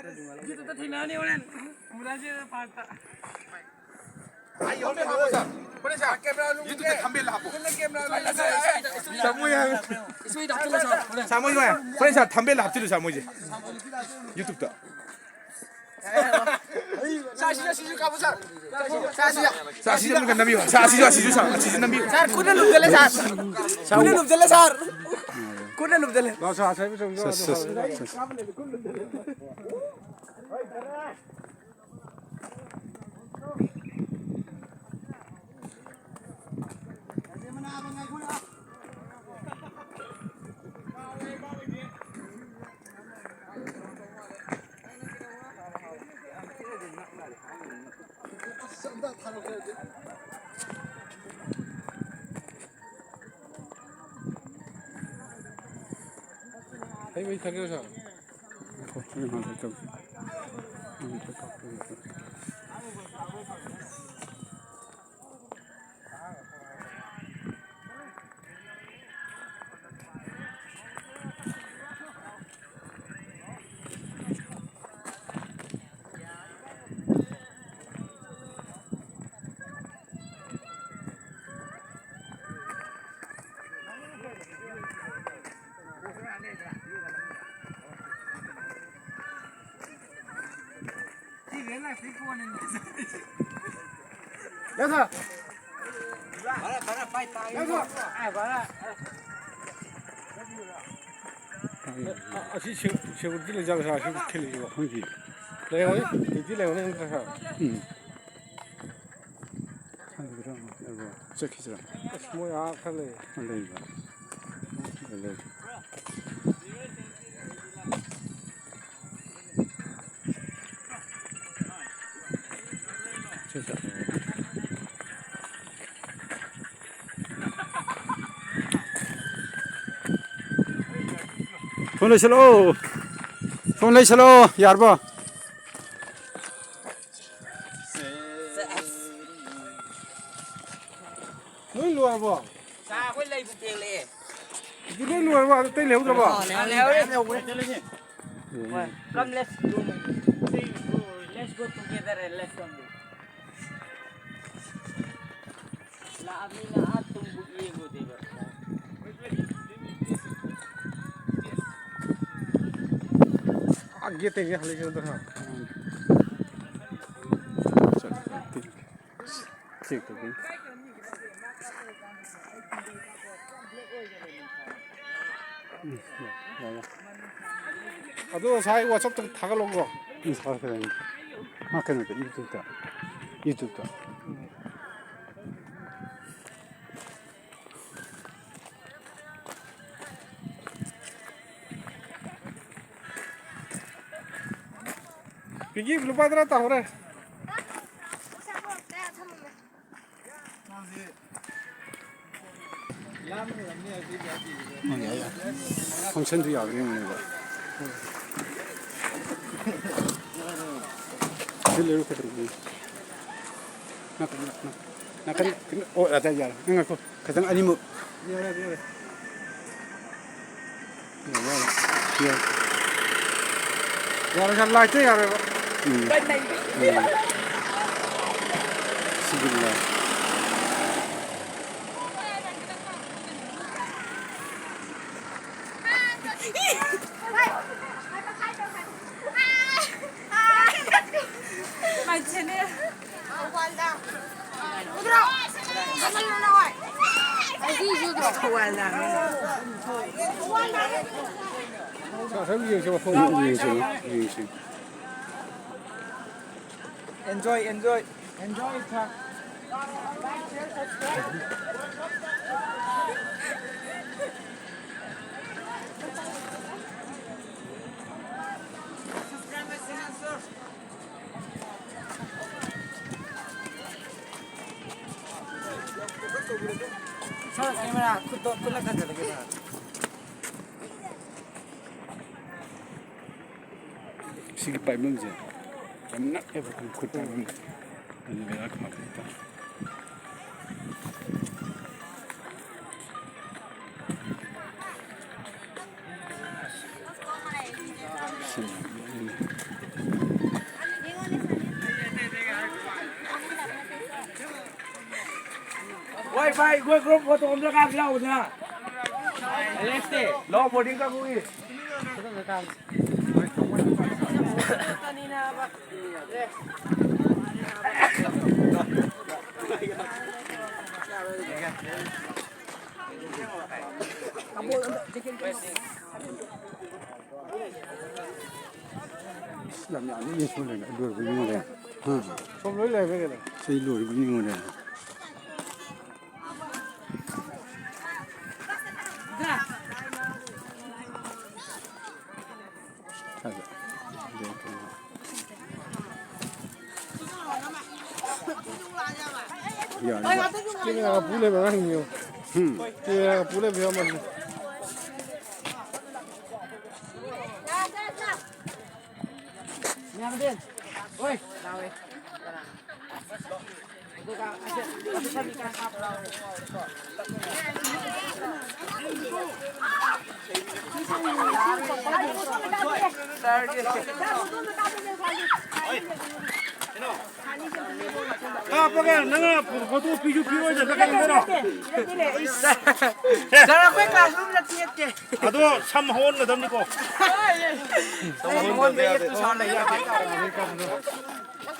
Gitu tadi nani orang, mulai je parta. Ayo, boleh sah. Itu ambil lah apa? Samuel. Samuel mana? Boleh sah, ambil lah tu Samuel je. YouTube tak. Sasi kamu sah. Sasi bukan Nabi. Sasi Nabi. Sar, kuda lup jale sar. Kuda lup jale sar. Kuda lup jale. Hey, wait, take it out. Yasa. 아시 세우들 장사 아시 틀리고 한기. 내가 왜 이제 내가 내가 사. 한그럼 이거 저기서 뭐야 칼래. 원래 이거 원래 진짜 phone lấy chalo yar ba 너 누워 봐. Sa quên lấy bụng tiền lệ. 너 누워 봐. 때 레우 줘 봐. Leo đấy. Come let's do. Let's go together and let's come. La amina atum buki go diba. आगे तेरे हाले के अंदर हाँ ठीक है 아도 사이 와서 또 다가온 거 이 사람이 막히는 거 이쪽다 비기 블루바드라 따오래 황천도 야그리는 거 이렇게 들고 나kan oh ada ya ngaku kadang animu ya 야를 잘 나지 야를 시빌라 Mày trên đi. Udro. Kamal na nawa. Ay di udro. Wala. 자 저기 저 유행신 Enjoy. Enjoy it. Sir, camera, kulat kan lagi sir. 시기 빨명제 나 에버튼 굿다는 아니 내가 그만했다 Wi-Fi gue grup foto komplek kan lau sana. LST. Lo boarding ka gue. làm nhỏ những số này đuổi với nhau này Không lối này với cái này. xây lùi với nhau này giờ Cái này là bú lên mà ăn nhiều. Cái này là bú lên vì mà Nhà bên. Ôi, nào ơi. Itu kan ada ikan kapal. Apa kan? Nanga foto video aja kan benar. Cara gue kelas lu lihat dia. Aduh, samhon na dam ni ko. Samhon dia itu sana ya.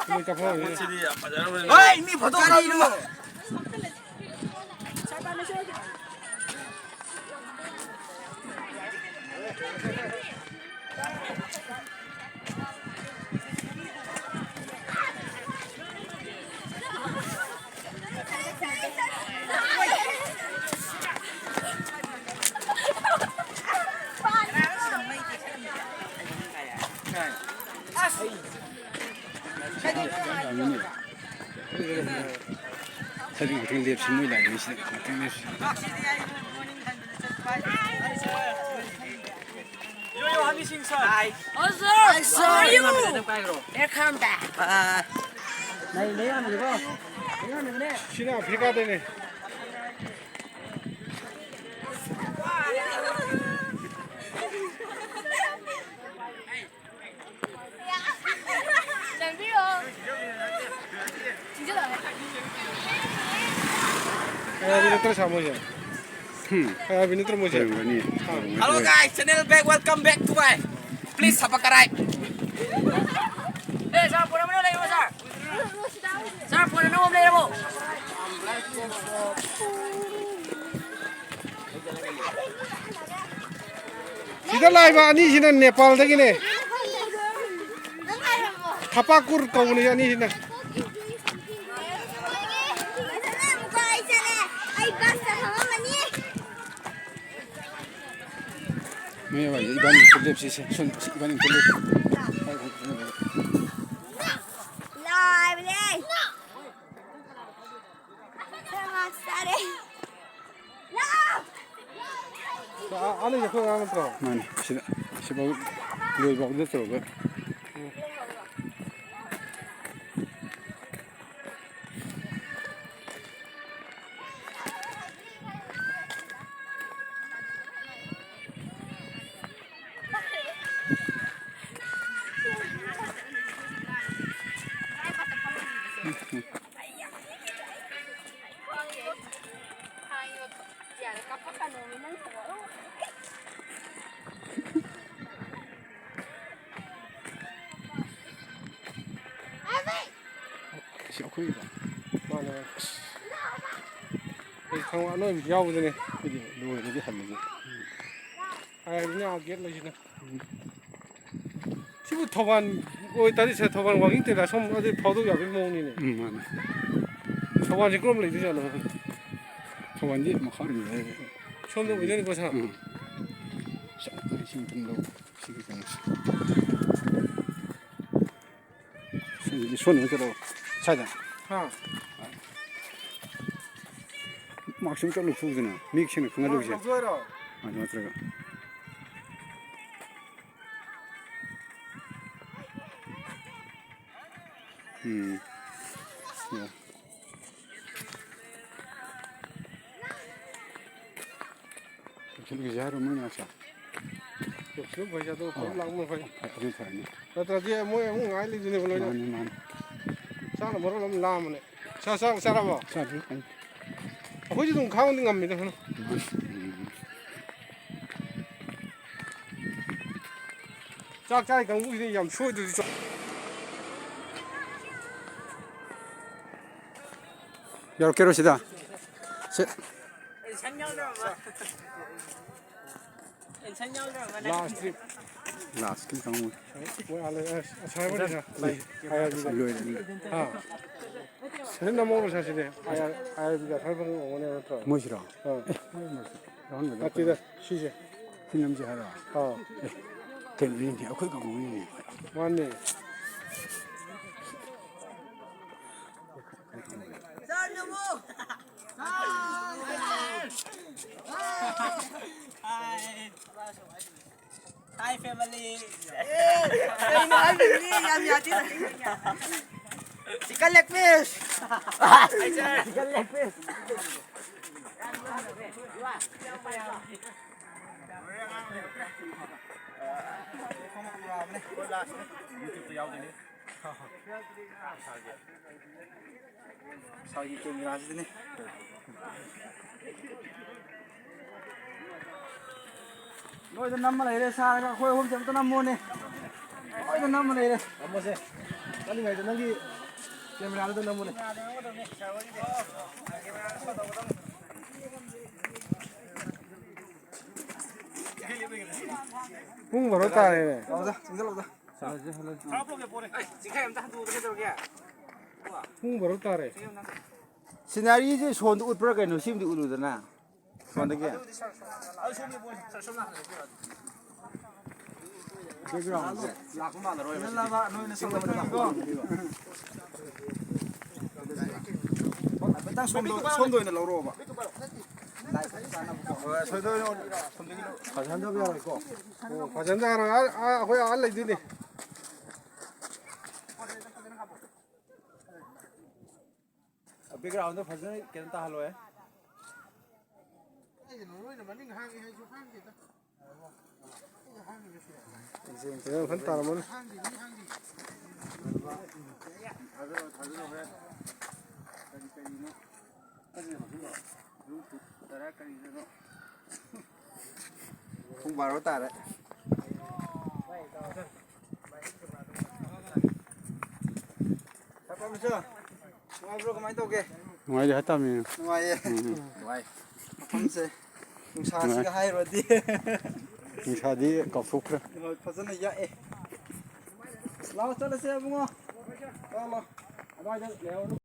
Ini kapal ini. Oi, ini foto kali ini. 사진 같은 게 신문이 나고 있어. 같은 게. Yo habis singsan. Hai. Also, how are you? Welcome back. Này lấy ăn được không? Lấy ăn được đấy. 신아 비가 되네. Làm biết không? 진짜 잘해. 비누트로 사모자. 비누트로 모자. 아니. Halo guys, channel back, welcome back to my. Please subscribe. Eh, sao pura mana lagi masa? Sao pura nama boleh apa? 시다 라이브 아니시는 네팔 되기네. 타파쿠르 거우니 아니시네. 뭐야, 이반이 클립 시세. 손 이반이 클립. Rồi đi. 안에 이제 그거 하면 들어. 많이. 시다. 시바 루이 먹는 들어가. 시어코이다. 맞아. 강화 너 야우더니 이게 루이 이게 하는 아 그냥 아겠라시네. 지금 더반 어디다리 새 더반 왕인 때다 섬 어디 버도 야비 먹니네. 많이. 더반이 그럼 레이잖아. 소원지 뭐 하는 거. 처음에 의전이 거잖아. 신분도 시기장. 이 손을 들어 찾아. 하. 막심 쫄로 부으잖아. 믹싱을 그거 넣으셔. 그거라. 맞아 들어가. 야. 저렇게 하루면 나서. ꯁꯨꯝ ꯄꯩꯁꯥꯗꯣ ꯄꯨꯂꯞ ꯂꯥꯛꯕ ꯐꯩ ꯑꯗꯨ ꯐꯔꯅꯤ ꯅꯠꯇ꯭ꯔꯗꯤ ꯃꯣꯏ ꯑꯃꯨꯛ ꯉꯥꯏ ꯂꯩꯗꯣꯏꯅꯦꯕ ꯂꯣꯏꯅ ꯃꯥꯅꯤ ꯃꯥꯅꯤ ꯆꯥꯛꯅ ꯃꯔꯣꯜ ꯑꯃ ꯂꯥꯝꯕꯅꯦ ꯆꯥꯔꯕꯣ ꯆꯥꯗ꯭ꯔꯤ ꯑꯩꯈꯣꯏꯁꯨ ꯑꯗꯨꯝ ꯈꯥꯡꯕꯗꯤ ꯉꯝꯃꯤꯗ ꯀꯩꯅꯣ ꯆꯥꯛ ꯆꯥꯔꯤ ꯀꯥꯡꯕꯨꯁꯤꯗꯤ ꯌꯥꯝ ꯁꯣꯏꯗ꯭ꯔꯗꯤ ꯌꯧꯔꯛꯀꯦꯔꯣ ꯁꯤꯗ ꯏꯟꯁꯥꯡ ꯌꯥꯎꯗ꯭ꯔꯕ ꯏꯟꯁꯥꯡ ꯌꯥꯎꯗ꯭ꯔꯕ ꯂꯥꯁ ꯇ꯭ꯔꯤꯞ ꯂꯥꯁꯀꯤ ꯀꯥꯡꯕꯨ ꯃꯣꯏ ꯑꯁꯥꯏꯕꯅꯤꯅ ꯑꯥꯏ ꯂꯣꯏꯔꯦ ꯁꯤꯗ ꯅꯝꯃꯧꯔꯣ ꯁꯤꯗꯤ ꯑꯥꯏꯕꯤꯗ ꯁꯥꯏꯕ ꯑꯣꯏꯅꯦ ꯅꯠꯇ꯭ꯔꯣ ꯃꯣꯏꯁꯤꯔꯣ ꯅꯠꯇꯦꯗ ꯁꯤꯁꯦ ꯁꯤ ꯅꯝꯁꯤ ꯍꯥꯏꯔꯣ ꯀꯩꯅꯣꯅꯤꯅꯦ ꯑꯩꯈꯣꯏ ꯀꯥꯡꯕꯨꯅꯤꯅꯦ ꯃꯥꯅꯤ Hi family. Kayno ay bili yam yati. Chicken leg fish. Chicken leg fish. 사기 게임이 아시더니 너희들 남만 이래 사가 거기 홈 좀 남모네. 너희들 남만 이래. 남모세 빨리 가야 돼 너기 카메라 안에도 남모네 붕 벌었다 얘네 나오자 진짜 나오자 붕 벌었다 그래 시나리오지 손도 웃브라 그노 심도 웃으잖아 손데게 백그라운드 라쿠만으로 일라바 너는 상담을 딱 손도 있는 로로 봐 가산잡이하고 있고 과전자랑 거기 안 레이드니 백그라운드 파전 괜찮다 할로에 그냥 간단하면 không vào đó ta đấy 잠깐만 저 ngoài cái máy tàu kia ngoài 했다며 ngoài ngoài không xe xa xí cái hay rồi đi 인사디 꺾고 rồi phát sinh này vậy lao cho nó xe đúng không lao lao